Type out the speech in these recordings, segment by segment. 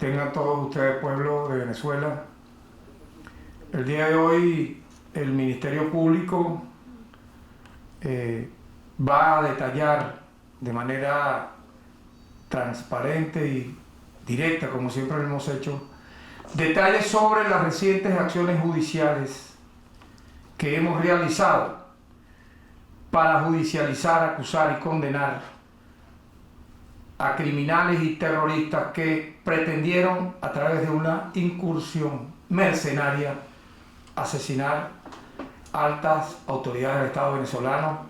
Tengan todos ustedes, pueblo de Venezuela. El día de hoy el Ministerio Público va a detallar de manera transparente y directa, como siempre lo hemos hecho, detalles sobre las recientes acciones judiciales que hemos realizado para judicializar, acusar y condenar a criminales y terroristas que pretendieron, a través de una incursión mercenaria, asesinar altas autoridades del Estado venezolano,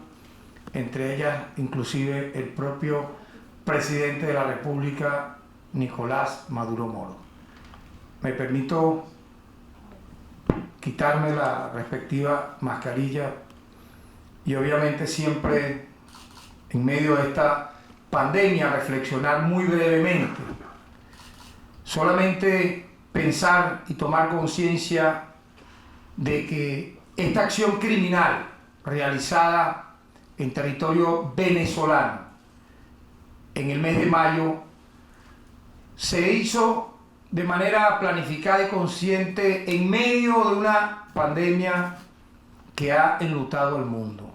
entre ellas inclusive el propio presidente de la República, Nicolás Maduro Moro. Me permito quitarme la respectiva mascarilla y obviamente siempre en medio de esta pandemia reflexionar muy brevemente, solamente pensar y tomar conciencia de que esta acción criminal realizada en territorio venezolano en el mes de mayo se hizo de manera planificada y consciente en medio de una pandemia que ha enlutado al mundo.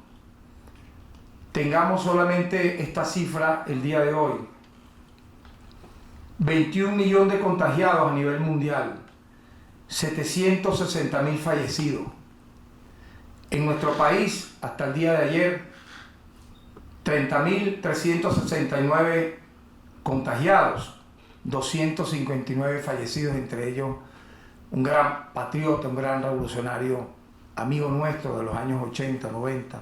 Tengamos solamente esta cifra el día de hoy: 21 millones de contagiados a nivel mundial, 760.000 fallecidos. En nuestro país, hasta el día de ayer, 30.369 contagiados, 259 fallecidos, entre ellos un gran patriota, un gran revolucionario, amigo nuestro de los años 80, 90,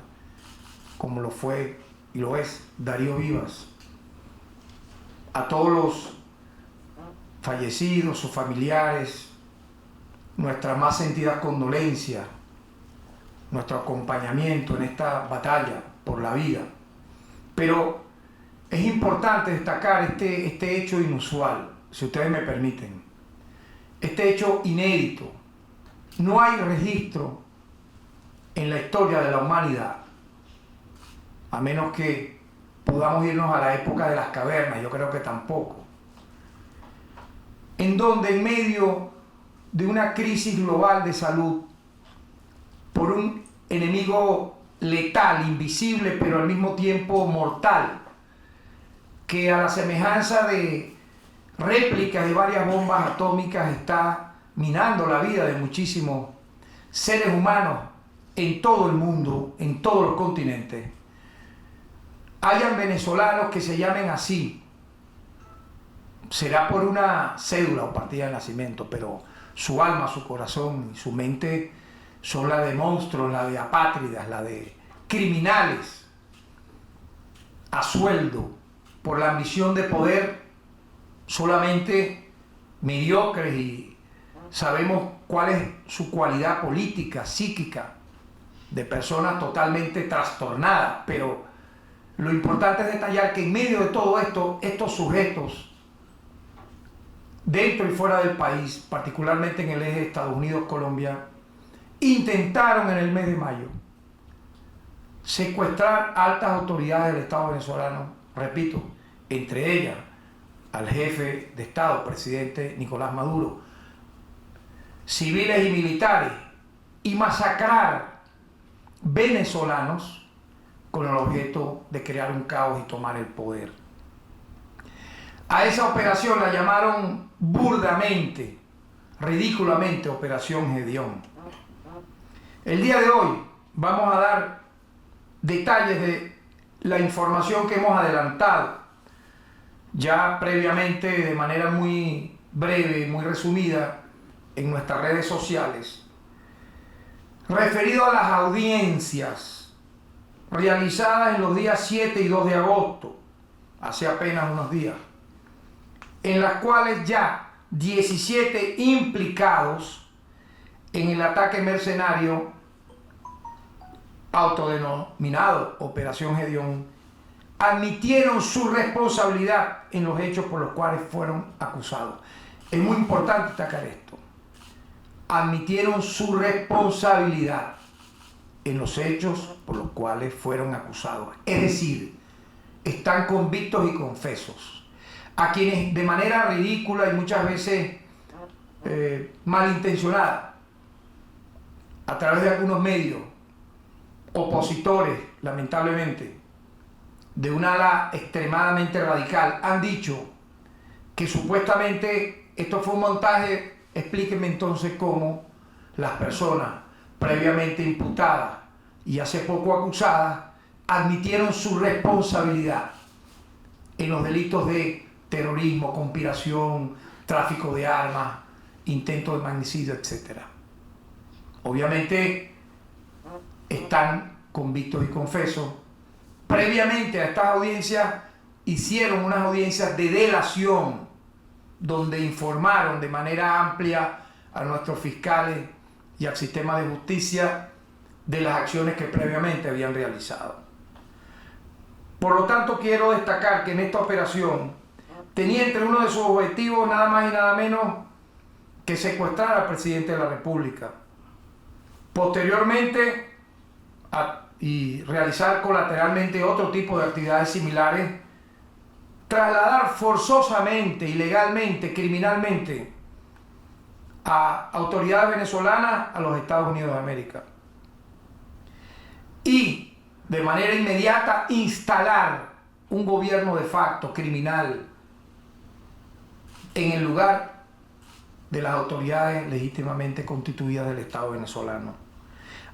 como lo fue y lo es Darío Vivas. A todos los fallecidos, sus familiares, nuestra más sentida condolencia, nuestro acompañamiento en esta batalla por la vida. Pero es importante destacar este hecho inusual, si ustedes me permiten, este hecho inédito. No hay registro en la historia de la humanidad, a menos que podamos irnos a la época de las cavernas, yo creo que tampoco, en donde en medio de una crisis global de salud, por un enemigo letal, invisible, pero al mismo tiempo mortal, que a la semejanza de réplicas de varias bombas atómicas está minando la vida de muchísimos seres humanos en todo el mundo, en todos los continentes, hayan venezolanos que se llamen así. Será por una cédula o partida de nacimiento, pero su alma, su corazón y su mente son la de monstruos, la de apátridas, la de criminales a sueldo por la ambición de poder, solamente mediocres, y sabemos cuál es su cualidad política, psíquica, de personas totalmente trastornadas. Pero lo importante es detallar que en medio de todo esto, estos sujetos, dentro y fuera del país, particularmente en el eje de Estados Unidos-Colombia, intentaron en el mes de mayo secuestrar altas autoridades del Estado venezolano, repito, entre ellas al jefe de Estado, presidente Nicolás Maduro, civiles y militares, y masacrar venezolanos con el objeto de crear un caos y tomar el poder. A esa operación la llamaron burdamente, ridículamente, Operación Gedeón. El día de hoy vamos a dar detalles de la información que hemos adelantado ya previamente, de manera muy breve, muy resumida, en nuestras redes sociales, referido a las audiencias realizadas en los días 7 y 2 de agosto, hace apenas unos días, en las cuales ya 17 implicados en el ataque mercenario autodenominado Operación Gedeón admitieron su responsabilidad en los hechos por los cuales fueron acusados. Es muy importante destacar esto. Admitieron su responsabilidad en los hechos por los cuales fueron acusados. Es decir, están convictos y confesos. a quienes de manera ridícula y muchas veces malintencionada, a través de algunos medios, opositores, lamentablemente, de un ala extremadamente radical, han dicho que supuestamente esto fue un montaje. Explíquenme entonces cómo las personas previamente imputadas y hace poco acusadas admitieron su responsabilidad en los delitos de terrorismo, conspiración, tráfico de armas, intento de magnicidio, etc. Obviamente están convictos y confesos. Previamente a estas audiencias hicieron unas audiencias de delación donde informaron de manera amplia a nuestros fiscales y al sistema de justicia de las acciones que previamente habían realizado. Por lo tanto, quiero destacar que en esta operación tenía entre uno de sus objetivos nada más y nada menos que secuestrar al presidente de la República. Posteriormente, y realizar colateralmente otro tipo de actividades similares, trasladar forzosamente, ilegalmente, criminalmente a autoridades venezolanas a los Estados Unidos de América y de manera inmediata instalar un gobierno de facto criminal en el lugar de las autoridades legítimamente constituidas del Estado venezolano.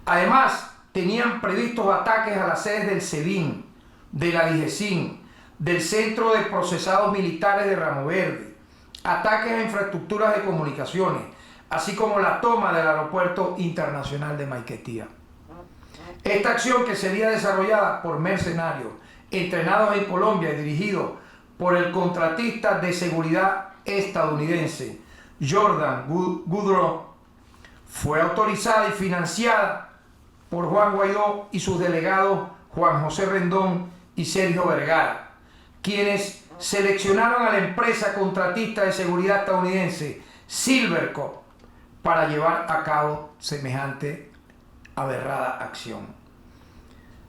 Además, tenían previstos ataques a las sedes del SEBIN, de la DIGESIN, del Centro de Procesados Militares de Ramo Verde, ataques a infraestructuras de comunicaciones, así como la toma del Aeropuerto Internacional de Maiquetía. Esta acción, que sería desarrollada por mercenarios entrenados en Colombia y dirigidos por el contratista de seguridad estadounidense Jordan Goodrow, fue autorizada y financiada por Juan Guaidó y sus delegados Juan José Rendón y Sergio Vergara, quienes seleccionaron a la empresa contratista de seguridad estadounidense Silvercorp para llevar a cabo semejante aberrada acción.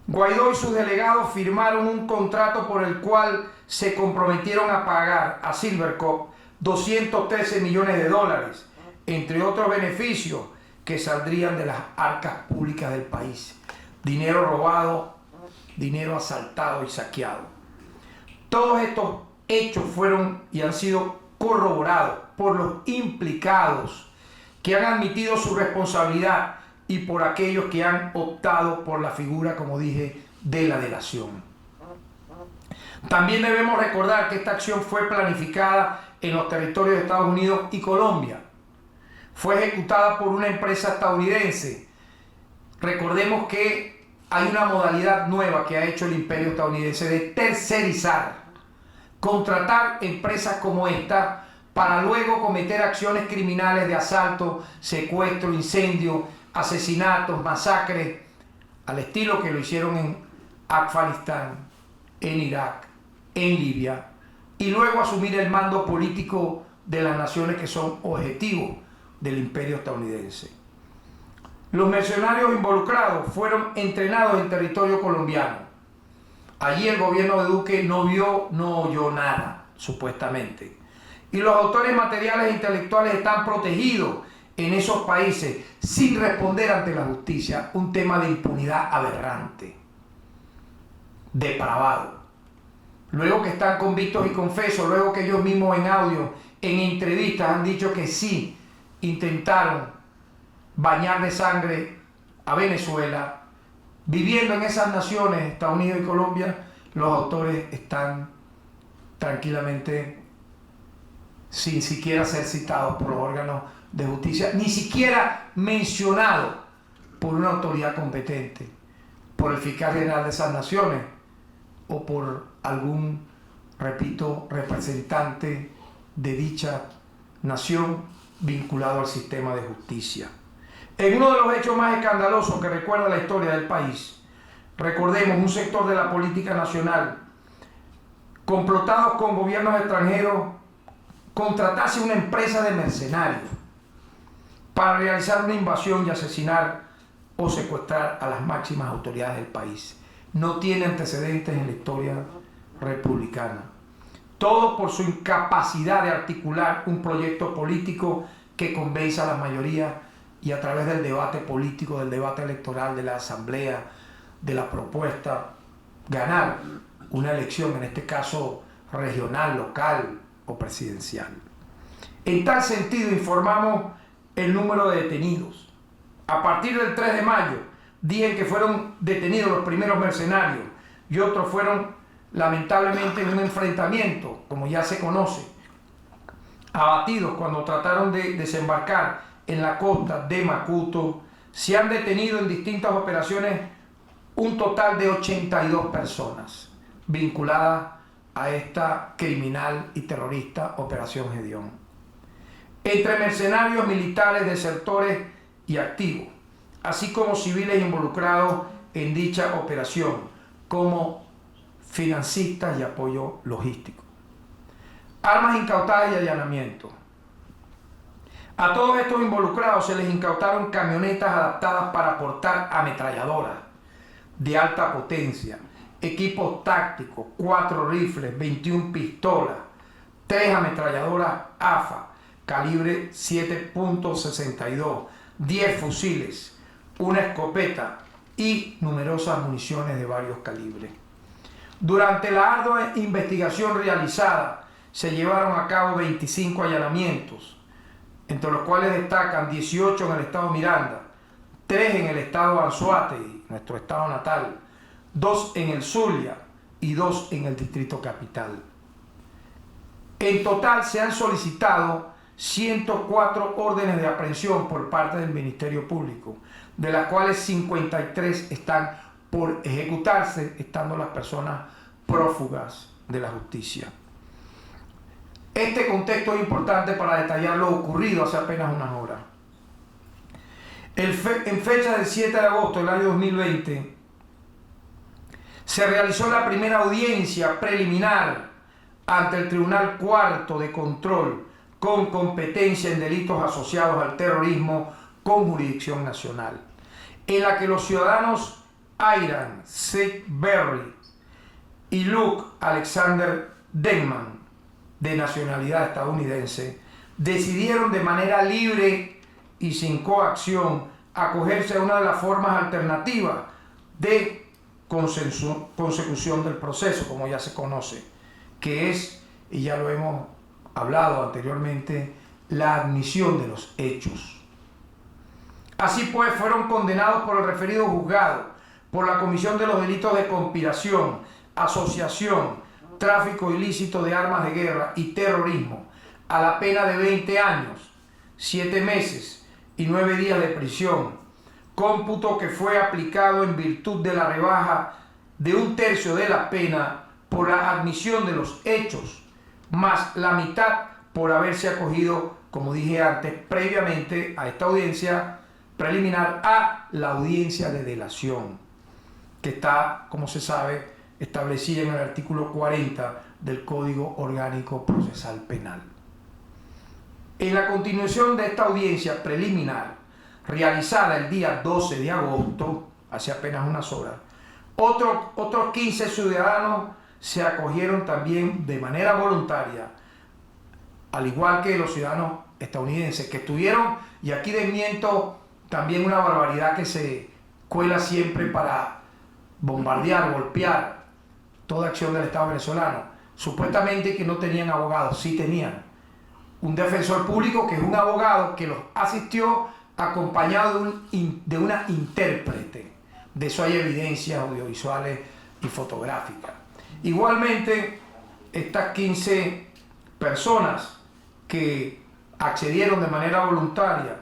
Guaidó y sus delegados firmaron un contrato por el cual se comprometieron a pagar a Silvercorp 213 millones de dólares, entre otros beneficios que saldrían de las arcas públicas del país. Dinero robado, dinero asaltado y saqueado. Todos estos hechos fueron y han sido corroborados por los implicados, que han admitido su responsabilidad, y por aquellos que han optado por la figura, como dije, de la delación. También debemos recordar que esta acción fue planificada en los territorios de Estados Unidos y Colombia. Fue ejecutada por una empresa estadounidense. Recordemos que hay una modalidad nueva que ha hecho el imperio estadounidense de tercerizar, contratar empresas como esta para luego cometer acciones criminales de asalto, secuestro, incendio, asesinatos, masacres, al estilo que lo hicieron en Afganistán, en Irak, en Libia, y luego asumir el mando político de las naciones que son objetivos del imperio estadounidense. Los mercenarios involucrados fueron entrenados en territorio colombiano. Allí el gobierno de Duque no vio, no oyó nada, supuestamente. Y los autores materiales e intelectuales están protegidos en esos países sin responder ante la justicia. Un tema de impunidad aberrante, depravado. Luego que están convictos y confesos, luego que ellos mismos en audio, en entrevistas han dicho que sí intentaron bañar de sangre a Venezuela, viviendo en esas naciones, Estados Unidos y Colombia, los autores están tranquilamente sin siquiera ser citados por los órganos de justicia, ni siquiera mencionados por una autoridad competente, por el fiscal general de esas naciones o por algún, repito, representante de dicha nación vinculado al sistema de justicia. En uno de los hechos más escandalosos que recuerda la historia del país, recordemos un sector de la política nacional, complotados con gobiernos extranjeros, contratase una empresa de mercenarios para realizar una invasión y asesinar o secuestrar a las máximas autoridades del país. No tiene antecedentes en la historia republicana. todo por su incapacidad de articular un proyecto político que convenza a la mayoría y a través del debate político, del debate electoral, de la asamblea, de la propuesta, ganar una elección, en este caso regional, local o presidencial. En tal sentido, informamos el número de detenidos. A partir del 3 de mayo, día en que fueron detenidos los primeros mercenarios y otros fueron lamentablemente en un enfrentamiento, como ya se conoce, abatidos cuando trataron de desembarcar en la costa de Macuto, se han detenido en distintas operaciones un total de 82 personas vinculadas a esta criminal y terrorista Operación Gedeón. Entre mercenarios, militares, desertores y activos, así como civiles involucrados en dicha operación, como financistas y apoyo logístico. Armas incautadas y allanamientos. A todos estos involucrados se les incautaron camionetas adaptadas para portar ametralladoras de alta potencia, equipos tácticos, 4 rifles, 21 pistolas, 3 ametralladoras AFA, calibre 7.62, 10 fusiles, una escopeta y numerosas municiones de varios calibres. Durante la ardua investigación realizada, se llevaron a cabo 25 allanamientos, entre los cuales destacan 18 en el estado Miranda, 3 en el estado Anzoátegui, nuestro estado natal, 2 en el Zulia y 2 en el Distrito Capital. En total se han solicitado 104 órdenes de aprehensión por parte del Ministerio Público, de las cuales 53 están por ejecutarse, estando las personas prófugas de la justicia. Este contexto es importante para detallar lo ocurrido hace apenas unas horas. En fecha del 7 de agosto del año 2020, se realizó la primera audiencia preliminar ante el Tribunal Cuarto de Control con competencia en delitos asociados al terrorismo con jurisdicción nacional, en la que los ciudadanos Ayran C. Berry y Luke Alexander Denman, de nacionalidad estadounidense, decidieron de manera libre y sin coacción acogerse a una de las formas alternativas de consecución del proceso, como ya se conoce, que es, y ya lo hemos hablado anteriormente, la admisión de los hechos. Así pues, fueron condenados por el referido juzgado por la comisión de los delitos de conspiración, asociación, tráfico ilícito de armas de guerra y terrorismo a la pena de 20 años, 7 meses y 9 días de prisión, cómputo que fue aplicado en virtud de la rebaja de 1/3 de la pena por la admisión de los hechos, más la mitad por haberse acogido, como dije antes, previamente a esta audiencia preliminar, a la audiencia de delación, que está, como se sabe, establecida en el artículo 40 del Código Orgánico Procesal Penal. En la continuación de esta audiencia preliminar, realizada el día 12 de agosto, hace apenas unas horas, otros 15 ciudadanos se acogieron también de manera voluntaria, al igual que los ciudadanos estadounidenses que estuvieron, y aquí desmiento también una barbaridad que se cuela siempre para bombardear, golpear toda acción del Estado venezolano, supuestamente que no tenían abogados. Sí tenían un defensor público, que es un abogado que los asistió acompañado de una intérprete. De eso hay evidencias audiovisuales y fotográficas. Igualmente, estas 15 personas que accedieron de manera voluntaria,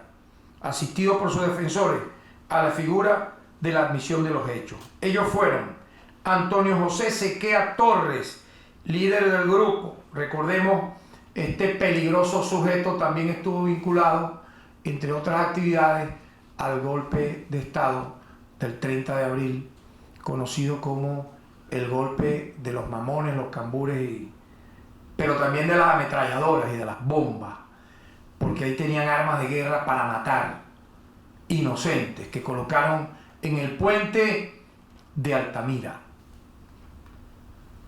asistidos por sus defensores, a la figura de la admisión de los hechos. Ellos fueron Antonio José Sequea Torres, líder del grupo. Recordemos, este peligroso sujeto también estuvo vinculado, entre otras actividades, al golpe de Estado del 30 de abril, conocido como el golpe de los mamones, los cambures, pero también de las ametralladoras y de las bombas, porque ahí tenían armas de guerra para matar inocentes que colocaron en el puente de Altamira.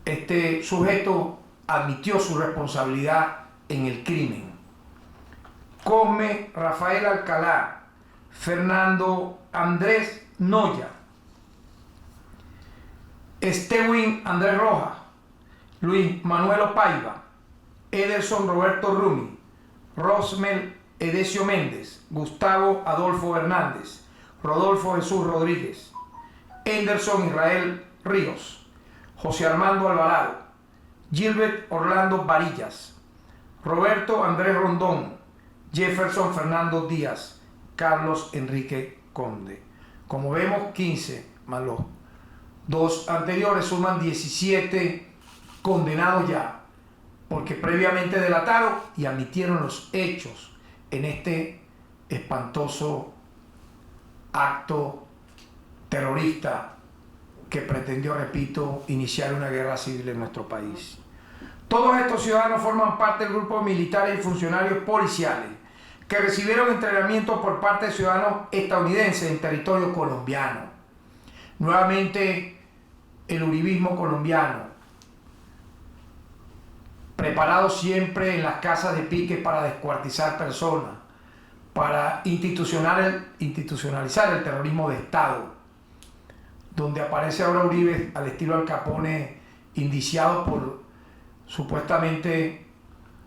Este sujeto admitió su responsabilidad en el crimen. Cosme Rafael Alcalá, Fernando Andrés Noya, Estewin Andrés Rojas, Luis Manuel Paiva, Ederson Roberto Rumi, Rosmel Edesio Méndez, Gustavo Adolfo Hernández, Rodolfo Jesús Rodríguez, Henderson Israel Ríos, José Armando Alvarado, Gilbert Orlando Varillas, Roberto Andrés Rondón, Jefferson Fernando Díaz, Carlos Enrique Conde. Como vemos, 15 más los dos anteriores suman 17 condenados ya, porque previamente delataron y admitieron los hechos en este espantoso acto terrorista que pretendió, repito, iniciar una guerra civil en nuestro país. Todos estos ciudadanos forman parte del grupo de militares y funcionarios policiales que recibieron entrenamiento por parte de ciudadanos estadounidenses en territorio colombiano. Nuevamente, el uribismo colombiano, preparado siempre en las casas de pique para descuartizar personas, para institucionalizar el terrorismo de Estado, donde aparece ahora Uribe al estilo Al Capone, indiciado por supuestamente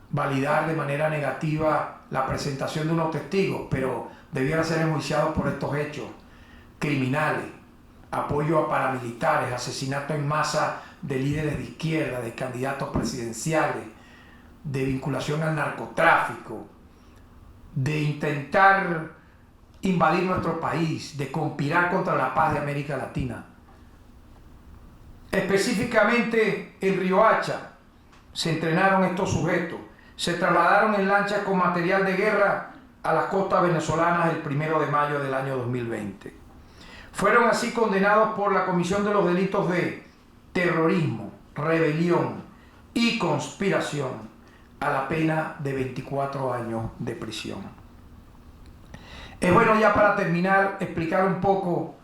validar de manera negativa la presentación de unos testigos, pero debiera ser enjuiciado por estos hechos criminales: apoyo a paramilitares, asesinato en masa de líderes de izquierda, de candidatos presidenciales, de vinculación al narcotráfico, de intentar invadir nuestro país, de conspirar contra la paz de América Latina. Específicamente en Riohacha se entrenaron estos sujetos, se trasladaron en lanchas con material de guerra a las costas venezolanas el 1 de mayo del año 2020. Fueron así condenados por la comisión de los delitos de terrorismo, rebelión y conspiración a la pena de 24 años de prisión. Es bueno, ya para terminar, explicar un poco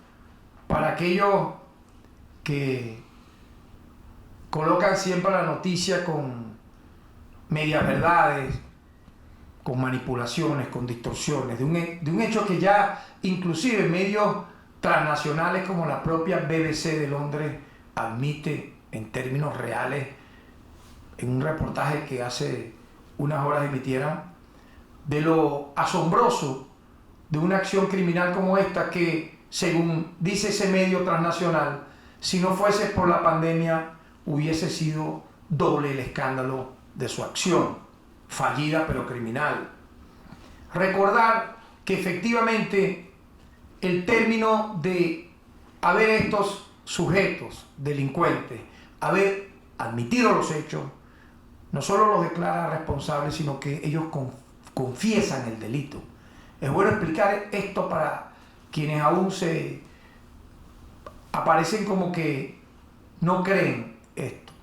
para aquellos que colocan siempre la noticia con medias verdades, con manipulaciones, con distorsiones, de un hecho que ya inclusive medios transnacionales como la propia BBC de Londres admite en términos reales, en un reportaje que hace unas horas emitieron, de lo asombroso de una acción criminal como esta, que según dice ese medio transnacional, si no fuese por la pandemia hubiese sido doble el escándalo de su acción, fallida pero criminal. Recordar que efectivamente el término de haber estos sujetos delincuentes, haber admitido los hechos, no solo los declara responsables, sino que ellos confiesan el delito. Es bueno explicar esto para quienes aún se aparecen como que no creen esto,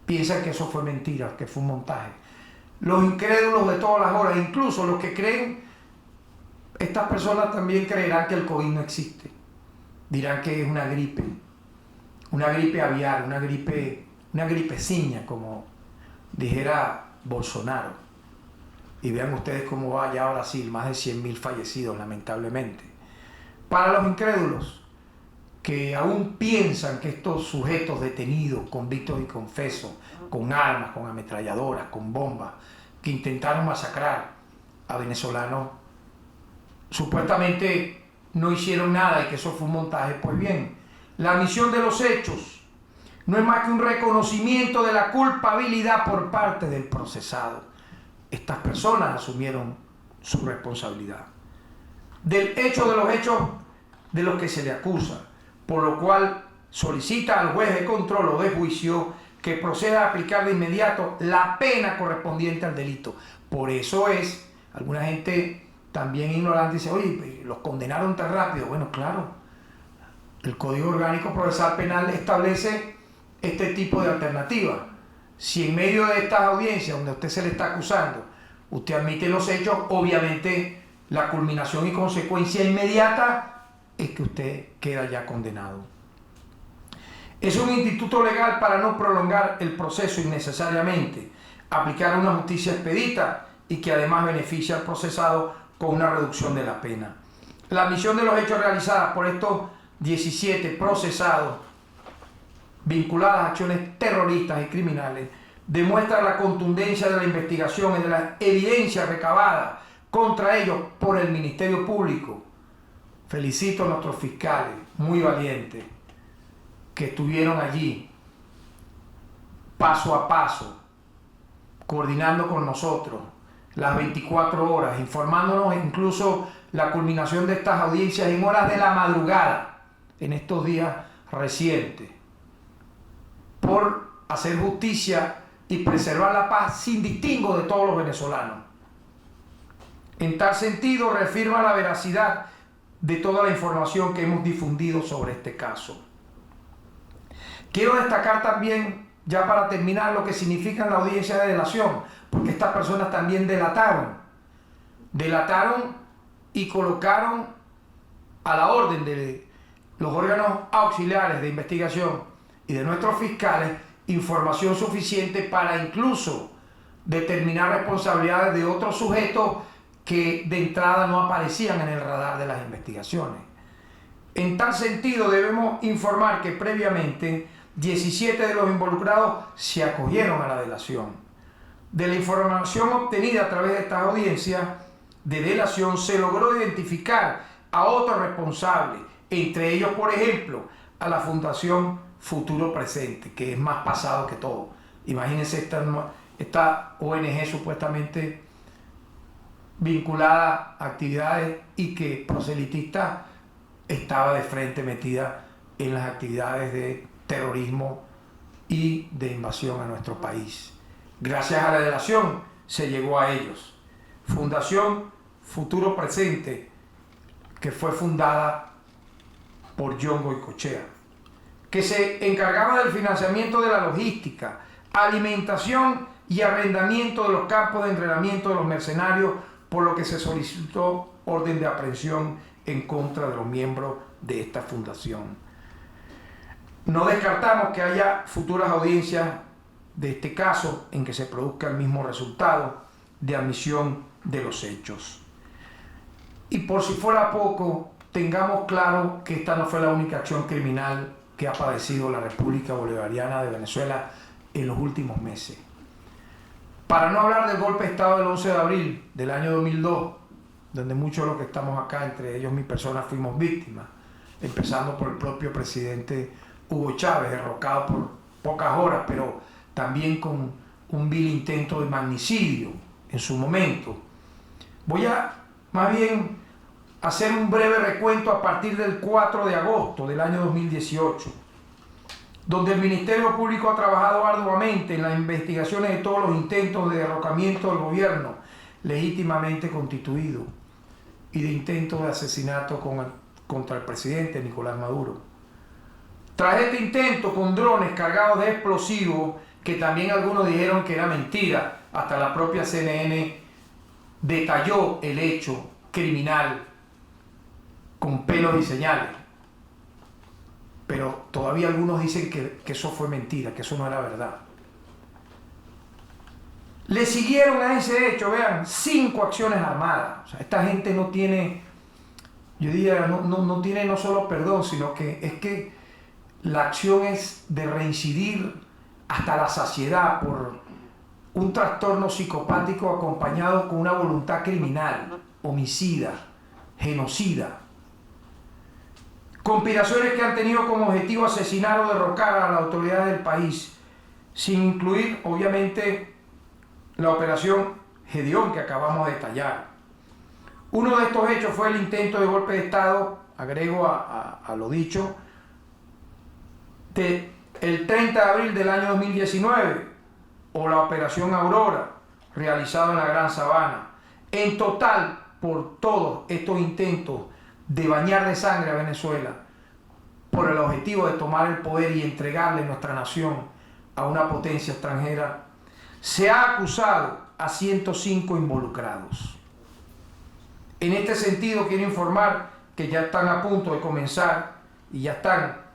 piensan que eso fue mentira, que fue un montaje. Los incrédulos de todas las horas, incluso los que creen, estas personas también creerán que el COVID no existe. Dirán que es una gripe aviar, una gripeciña, como dijera Bolsonaro. Y vean ustedes cómo va ya Brasil, más de 100.000 fallecidos, lamentablemente. Para los incrédulos que aún piensan que estos sujetos detenidos, convictos y confesos, con armas, con ametralladoras, con bombas, que intentaron masacrar a venezolanos, supuestamente no hicieron nada y que eso fue un montaje, pues bien, la admisión de los hechos no es más que un reconocimiento de la culpabilidad por parte del procesado. Estas personas asumieron su responsabilidad del hecho de los hechos de los que se le acusa, por lo cual solicita al juez de control o de juicio que proceda a aplicar de inmediato la pena correspondiente al delito. Por eso es, alguna gente también ignorante dice, oye, los condenaron tan rápido. Bueno, claro, el Código Orgánico Procesal Penal establece este tipo de alternativa. Si en medio de estas audiencias donde a usted se le está acusando, usted admite los hechos, obviamente la culminación y consecuencia inmediata es que usted queda ya condenado. Es un instituto legal para no prolongar el proceso innecesariamente, aplicar una justicia expedita y que además beneficia al procesado con una reducción de la pena. La admisión de los hechos realizados por estos 17 procesados vinculados a acciones terroristas y criminales demuestra la contundencia de la investigación y de la evidencia recabada contra ellos por el Ministerio Público. Felicito a nuestros fiscales, muy valientes, que estuvieron allí paso a paso, coordinando con nosotros las 24 horas, informándonos incluso la culminación de estas audiencias en horas de la madrugada, en estos días recientes, por hacer justicia y preservar la paz sin distingo de todos los venezolanos. En tal sentido, reafirma la veracidad de toda la información que hemos difundido sobre este caso. Quiero destacar también, ya para terminar, lo que significa la audiencia de delación, porque estas personas también delataron y colocaron a la orden de los órganos auxiliares de investigación y de nuestros fiscales información suficiente para incluso determinar responsabilidades de otros sujetos que de entrada no aparecían en el radar de las investigaciones. En tal sentido, debemos informar que previamente 17 de los involucrados se acogieron a la delación. De la información obtenida a través de esta audiencia de delación se logró identificar a otros responsables, entre ellos, por ejemplo, a la Fundación Futuro Presente, que es más pasado que todo. Imagínense esta ONG supuestamente vinculada a actividades y que proselitista estaba de frente metida en las actividades de terrorismo y de invasión a nuestro país. Gracias a la delación se llegó a ellos. Fundación Futuro Presente, que fue fundada por John Goycochea, que se encargaba del financiamiento de la logística, alimentación y arrendamiento de los campos de entrenamiento de los mercenarios, por lo que se solicitó orden de aprehensión en contra de los miembros de esta fundación. No descartamos que haya futuras audiencias de este caso en que se produzca el mismo resultado de admisión de los hechos. Y por si fuera poco, tengamos claro que esta no fue la única acción criminal que ha padecido la República Bolivariana de Venezuela en los últimos meses. Para no hablar del golpe de Estado del 11 de abril del año 2002, donde muchos de los que estamos acá, entre ellos mi persona, fuimos víctimas, empezando por el propio presidente Hugo Chávez, derrocado por pocas horas, pero también con un vil intento de magnicidio en su momento. Voy a más bien hacer un breve recuento a partir del 4 de agosto del año 2018, donde el Ministerio Público ha trabajado arduamente en las investigaciones de todos los intentos de derrocamiento del gobierno legítimamente constituido y de intentos de asesinato contra el presidente Nicolás Maduro. Tras este intento con drones cargados de explosivos, que también algunos dijeron que era mentira, hasta la propia CNN detalló el hecho criminal con pelos y señales. Pero todavía algunos dicen que eso fue mentira, que eso no era verdad. Le siguieron a ese hecho, vean, 5 acciones armadas. O sea, esta gente no tiene, yo diría, no tiene no solo perdón, sino que es que la acción es de reincidir hasta la saciedad por un trastorno psicopático acompañado con una voluntad criminal, homicida, genocida. Conspiraciones que han tenido como objetivo asesinar o derrocar a las autoridades del país, sin incluir, obviamente, la operación Gedeón que acabamos de detallar. Uno de estos hechos fue el intento de golpe de Estado, agrego a lo dicho, el 30 de abril del año 2019, o la operación Aurora, realizada en la Gran Sabana. En total, por todos estos intentos de bañar de sangre a Venezuela, por el objetivo de tomar el poder y entregarle nuestra nación a una potencia extranjera, se ha acusado a 105 involucrados. En este sentido, quiero informar que ya están a punto de comenzar y ya están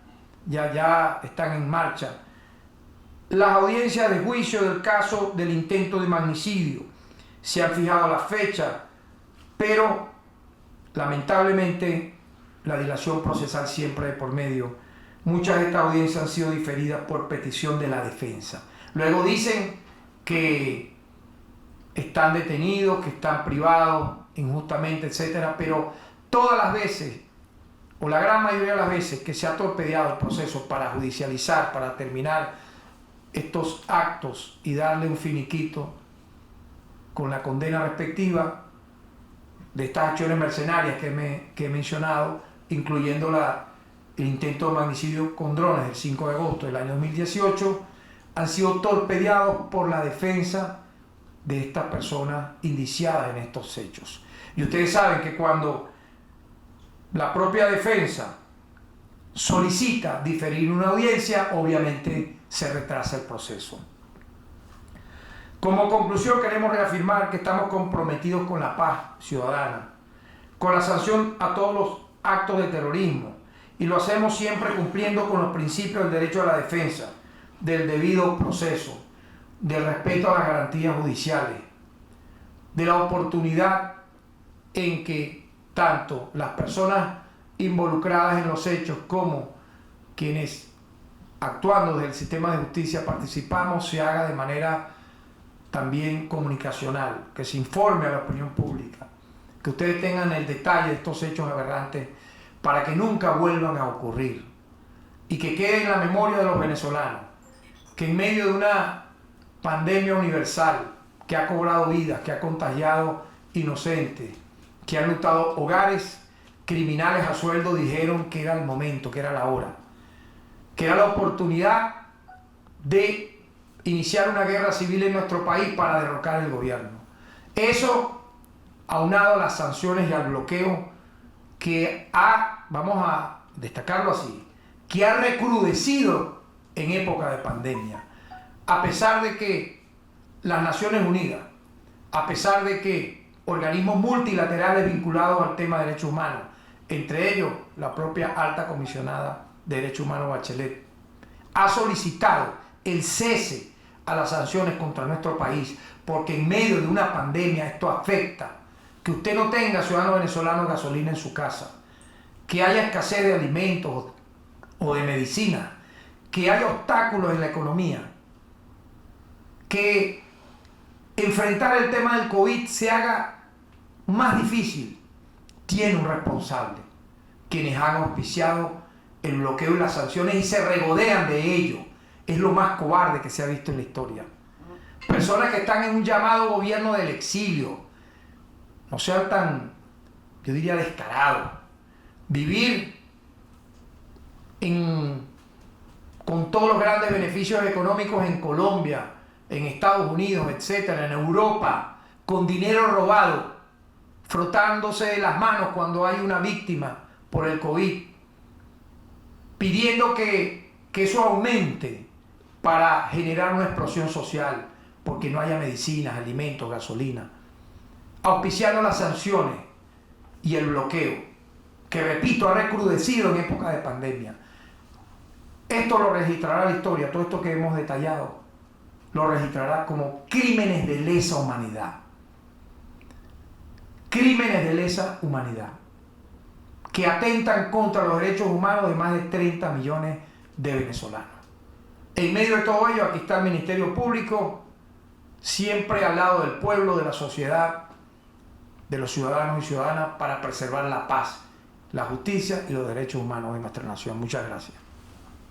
ya están en marcha. Las audiencias de juicio del caso del intento de magnicidio, se han fijado la fecha, pero lamentablemente la dilación procesal siempre de por medio. Muchas de estas audiencias han sido diferidas por petición de la defensa. Luego dicen que están detenidos, que están privados injustamente, etcétera, pero todas las veces, o la gran mayoría de las veces que se ha torpedeado el proceso para judicializar, para terminar estos actos y darle un finiquito con la condena respectiva de estas acciones mercenarias que he mencionado, incluyendo el intento de magnicidio con drones el 5 de agosto del año 2018, han sido torpedeados por la defensa de estas personas indiciadas en estos hechos. Y ustedes saben que cuando la propia defensa solicita diferir una audiencia, obviamente se retrasa el proceso. Como conclusión, queremos reafirmar que estamos comprometidos con la paz ciudadana, con la sanción a todos los actos de terrorismo, y lo hacemos siempre cumpliendo con los principios del derecho a la defensa, del debido proceso, del respeto a las garantías judiciales, de la oportunidad en que tanto las personas involucradas en los hechos como quienes actuando desde el sistema de justicia participamos se haga de manera también comunicacional, que se informe a la opinión pública, que ustedes tengan el detalle de estos hechos aberrantes para que nunca vuelvan a ocurrir y que quede en la memoria de los venezolanos que en medio de una pandemia universal que ha cobrado vidas, que ha contagiado inocentes, que han luchado hogares, criminales a sueldo dijeron que era el momento, que era la hora, que era la oportunidad de iniciar una guerra civil en nuestro país para derrocar el gobierno. Eso, aunado a las sanciones y al bloqueo que vamos a destacarlo así, que ha recrudecido en época de pandemia, a pesar de que las Naciones Unidas, a pesar de que organismos multilaterales vinculados al tema de derechos humanos, entre ellos la propia alta comisionada de Derechos Humanos Bachelet, ha solicitado el cese a las sanciones contra nuestro país, porque en medio de una pandemia esto afecta que usted no tenga, ciudadano venezolano, gasolina en su casa, que haya escasez de alimentos o de medicina, que haya obstáculos en la economía, que enfrentar el tema del COVID se haga más difícil, tiene un responsable, quienes han auspiciado el bloqueo y las sanciones y se regodean de ello. Es lo más cobarde que se ha visto en la historia. Personas que están en un llamado gobierno del exilio, no sean tan, yo diría, descarados. Vivir con todos los grandes beneficios económicos en Colombia, en Estados Unidos, etcétera, en Europa, con dinero robado, frotándose las manos cuando hay una víctima por el COVID, pidiendo que eso aumente para generar una explosión social, porque no haya medicinas, alimentos, gasolina, auspiciando las sanciones y el bloqueo, que repito, ha recrudecido en época de pandemia. Esto lo registrará la historia, todo esto que hemos detallado, lo registrará como crímenes de lesa humanidad. Crímenes de lesa humanidad, que atentan contra los derechos humanos de más de 30 millones de venezolanos. En medio de todo ello, aquí está el Ministerio Público, siempre al lado del pueblo, de la sociedad, de los ciudadanos y ciudadanas, para preservar la paz, la justicia y los derechos humanos de nuestra nación. Muchas gracias.